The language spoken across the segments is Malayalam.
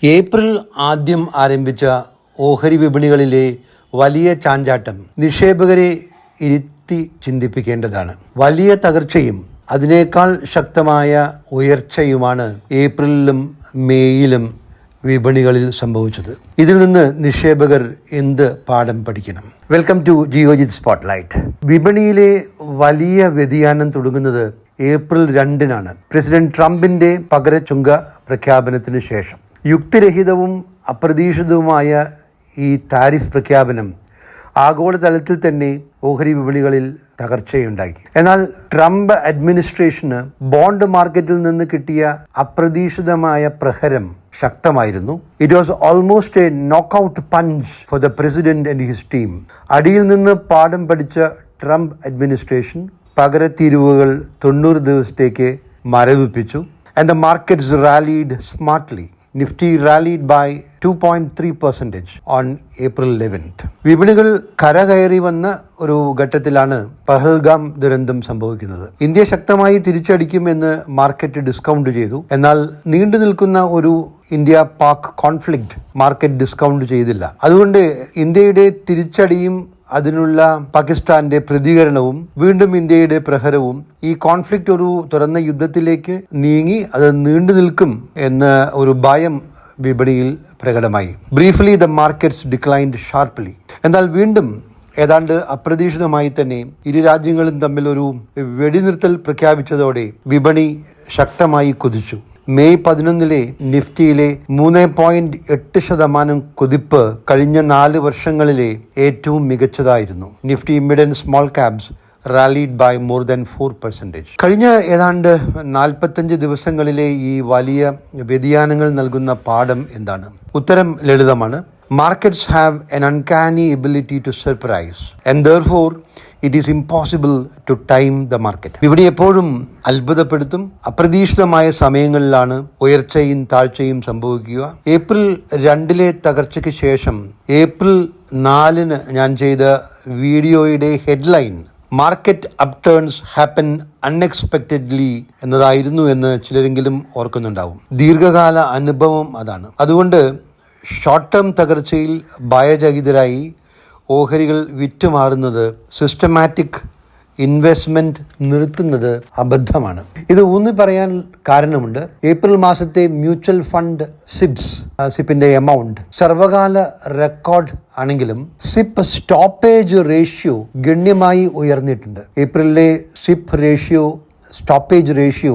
ഏപ്രിൽ ആദ്യം ആരംഭിച്ച ഓഹരി വിപണികളിലെ വലിയ ചാഞ്ചാട്ടം നിക്ഷേപകരെ ഇരുത്തി ചിന്തിപ്പിക്കേണ്ടതാണ്. വലിയ തകർച്ചയും അതിനേക്കാൾ ശക്തമായ ഉയർച്ചയുമാണ് ഏപ്രിലിലും മേയിലും വിപണികളിൽ സംഭവിച്ചത്. ഇതിൽ നിന്ന് നിക്ഷേപകർ എന്ത് പാഠം പഠിക്കണം? Welcome to Geojit spotlight. വിപണിയിലെ വലിയ വ്യതിയാനം തുടങ്ങുന്നത് ഏപ്രിൽ 2-നാണ്. പ്രസിഡന്റ് ട്രംപിന്റെ പകരച്ചുങ്ക പ്രഖ്യാപനത്തിന് ശേഷം യുക്തിരഹിതവും അപ്രതീക്ഷിതവുമായ ഈ താരിഫ് പ്രഖ്യാപനം ആഗോളതലത്തിൽ തന്നെ ഓഹരി വിപണികളിൽ തകർച്ചയുണ്ടാക്കി. എന്നാൽ ട്രംപ് അഡ്മിനിസ്ട്രേഷന് ബോണ്ട് മാർക്കറ്റിൽ നിന്ന് കിട്ടിയ അപ്രതീക്ഷിതമായ പ്രഹരം ശക്തമായിരുന്നു. It was almost a knockout punch for the president and his team. അടിയിൽ നിന്ന് പാഠം പഠിച്ച ട്രംപ് അഡ്മിനിസ്ട്രേഷൻ പകരത്തീരുവകൾ 90 ദിവസത്തേക്ക് മരവിപ്പിച്ചു. And the markets rallied smartly. Nifty rallied by 2.3% on April 11th. വിപണികൾ കരകയറി വന്ന ഒരു ഘട്ടത്തിലാണ് പഹൽഗാം ദുരന്തം സംഭവിക്കുന്നത്. ഇന്ത്യ ശക്തമായി തിരിച്ചടിക്കുമെന്ന് മാർക്കറ്റ് ഡിസ്കൗണ്ട് ചെയ്തു. എന്നാൽ നീണ്ടു നിൽക്കുന്ന ഒരു India Pak conflict market discount ചെയ്തില്ല. അതുകൊണ്ട് ഇന്ത്യയുടെ തിരിച്ചടിയും അതിനുള്ള പാകിസ്ഥാന്റെ പ്രതികരണവും വീണ്ടും ഇന്ത്യയുടെ പ്രഹരവും ഈ കോൺഫ്ലിക്റ്റ് ഒരു തുറന്ന യുദ്ധത്തിലേക്ക് നീങ്ങി അത് നീണ്ടു നിൽക്കും എന്ന ഒരു ഭയം വിപണിയിൽ പ്രകടമായി. Briefly the markets declined sharply. എന്നാൽ വീണ്ടും ഏതാണ്ട് അപ്രതീക്ഷിതമായി തന്നെ ഇരു രാജ്യങ്ങളും തമ്മിൽ ഒരു വെടിനിർത്തൽ പ്രഖ്യാപിച്ചതോടെ വിപണി ശക്തമായി കുതിച്ചു. മെയ് 11 നിഫ്റ്റിയിലെ 3.8% കുതിപ്പ് കഴിഞ്ഞ 4 വർഷങ്ങളിലെ ഏറ്റവും മികച്ചതായിരുന്നു. Nifty mid and small caps rallied by more than 4%. കഴിഞ്ഞ ഏതാണ്ട് 45 ദിവസങ്ങളിലെ ഈ വലിയ വ്യതിയാനങ്ങൾ നൽകുന്ന പാഠം എന്താണ്? ഉത്തരം ലളിതമാണ്. Markets have an uncanny ability to surprise and therefore it is impossible to time the market. വിപണി എപ്പോഴും അത്ഭുതപ്പെടുത്തും. അപ്രതീക്ഷിതമായ സമയങ്ങളിലാണ് ഉയർച്ചയും താഴ്ചയും സംഭവിക്കുക. ഏപ്രിൽ 2 തകർച്ചയ്ക്ക് ശേഷം ഏപ്രിൽ 4 ഞാൻ ചെയ്ത വീഡിയോയുടെ ഹെഡ്ലൈൻ മാർക്കറ്റ് അപ്ടേൺസ് ഹാപ്പൻ അൺഎക്സ്പെക്റ്റഡ്ലി എന്നതായിരുന്നു എന്ന് ചിലരെങ്കിലും ഓർക്കുന്നുണ്ടാവും. ദീർഘകാല അനുഭവം അതാണ്. അതുകൊണ്ട് ഷോർട്ട് ടേം തകർച്ചയിൽ ഭയചകിതരായി ഓഹരികൾ വിറ്റുമാറുന്നത്, സിസ്റ്റമാറ്റിക് ഇൻവെസ്റ്റ്മെന്റ് നിർത്തുന്നത് അബദ്ധമാണ്. ഇത് ഊന്നി പറയാൻ കാരണമുണ്ട്. ഏപ്രിൽ മാസത്തെ മ്യൂച്വൽ ഫണ്ട് സിപ്പിന്റെ എമൗണ്ട് സർവകാല റെക്കോർഡ് ആണെങ്കിലും സിപ്പ് സ്റ്റോപ്പേജ് റേഷ്യോ ഗണ്യമായി ഉയർന്നിട്ടുണ്ട്. ഏപ്രിലിലെ SIP ratio stoppage ratio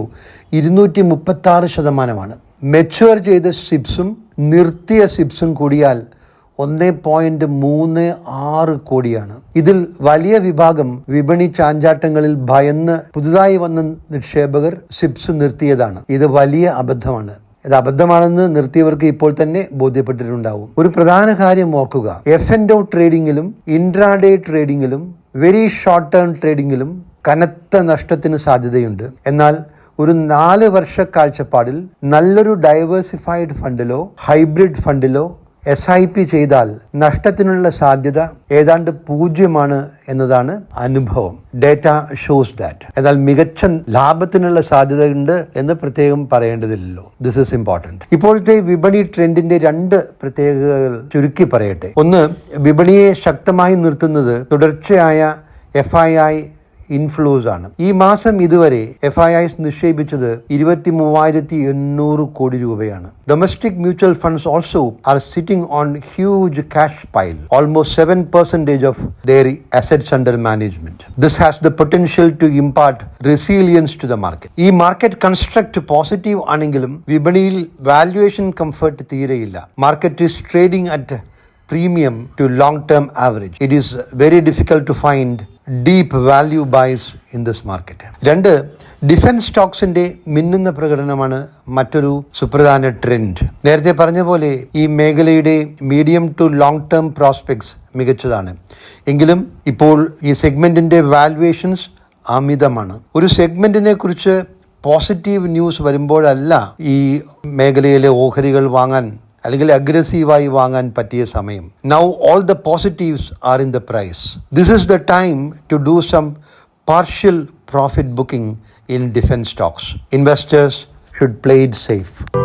236%. Mature ചെയ്ത സിപ്സും നിർത്തിയ സിപ്സും കൂടിയാൽ 1.36 കോടിയാണ്. ഇതിൽ വലിയ വിഭാഗം വിപണി ചാഞ്ചാട്ടങ്ങളിൽ ഭയന്ന് പുതുതായി വന്ന നിക്ഷേപകർ സിപ്സ് നിർത്തിയതാണ്. ഇത് വലിയ അബദ്ധമാണ്. ഇത് അബദ്ധമാണെന്ന് നിർത്തിയവർക്ക് ഇപ്പോൾ തന്നെ ബോധ്യപ്പെട്ടിട്ടുണ്ടാവും. ഒരു പ്രധാന കാര്യം ഓർക്കുക. F&O ട്രേഡിങ്ങിലും ഇൻട്രാഡേ ട്രേഡിങ്ങിലും വെരി ഷോർട്ട് ടേം ട്രേഡിങ്ങിലും കനത്ത നഷ്ടത്തിന് സാധ്യതയുണ്ട്. എന്നാൽ ഒരു 4 വർഷ കാഴ്ചപ്പാടിൽ നല്ലൊരു ഡൈവേഴ്സിഫൈഡ് ഫണ്ടിലോ ഹൈബ്രിഡ് ഫണ്ടിലോ SIP ചെയ്താൽ നഷ്ടത്തിനുള്ള സാധ്യത ഏതാണ്ട് 0 എന്നതാണ് അനുഭവം. Data shows that. എന്നാൽ മികച്ച ലാഭത്തിനുള്ള സാധ്യതയുണ്ട് എന്ന് പ്രത്യേകം പറയേണ്ടതില്ലല്ലോ. This is important. ഇപ്പോഴത്തെ വിപണി ട്രെൻഡിന്റെ 2 പ്രത്യേകതകൾ ചുരുക്കി പറയട്ടെ. ഒന്ന്, വിപണിയെ ശക്തമായി നിർത്തുന്നത് തുടർച്ചയായ FII ഇൻഫ്ലോസ് ആണ്. ഈ മാസം ഇതുവരെ FIIs നിക്ഷേപിച്ചത് 23,800 കോടി രൂപയാണ്. Domestic mutual funds also are sitting on huge cash pile, almost 7% of their assets under management. This has the potential to impart resilience to the market. ഈ മാർക്കറ്റ് കൺസ്ട്രക്ട് പോസിറ്റീവ് ആണെങ്കിലും വിപണിയിൽ വാല്യുവേഷൻ കംഫർട്ട് തീരെയില്ല. Market is trading at premium to long-term average. It is very difficult to find deep value buys in this market. 2, defence സ്റ്റോക്സിന്റെ മിന്നുന്ന പ്രകടനമാണ് മറ്റൊരു സുപ്രധാന ട്രെൻഡ്. നേരത്തെ പറഞ്ഞ പോലെ ഈ മേഖലയുടെ medium to long term prospects മികച്ചതാണ്. എങ്കിലും ഇപ്പോൾ ഈ സെഗ്മെന്റിന്റെ വാല്യുവേഷൻസ് അമിതമാണ്. ഒരു സെഗ്മെന്റിനെ കുറിച്ച് പോസിറ്റീവ് ന്യൂസ് വരുമ്പോഴല്ല ഈ മേഖലയിലെ ഓഹരികൾ വാങ്ങാൻ അല്ലെങ്കിൽ അഗ്രസീവായി വാങ്ങാൻ പറ്റിയ സമയം. Now all the positives are in the price. This is the time to do some partial profit booking in defense stocks. Investors should play it safe.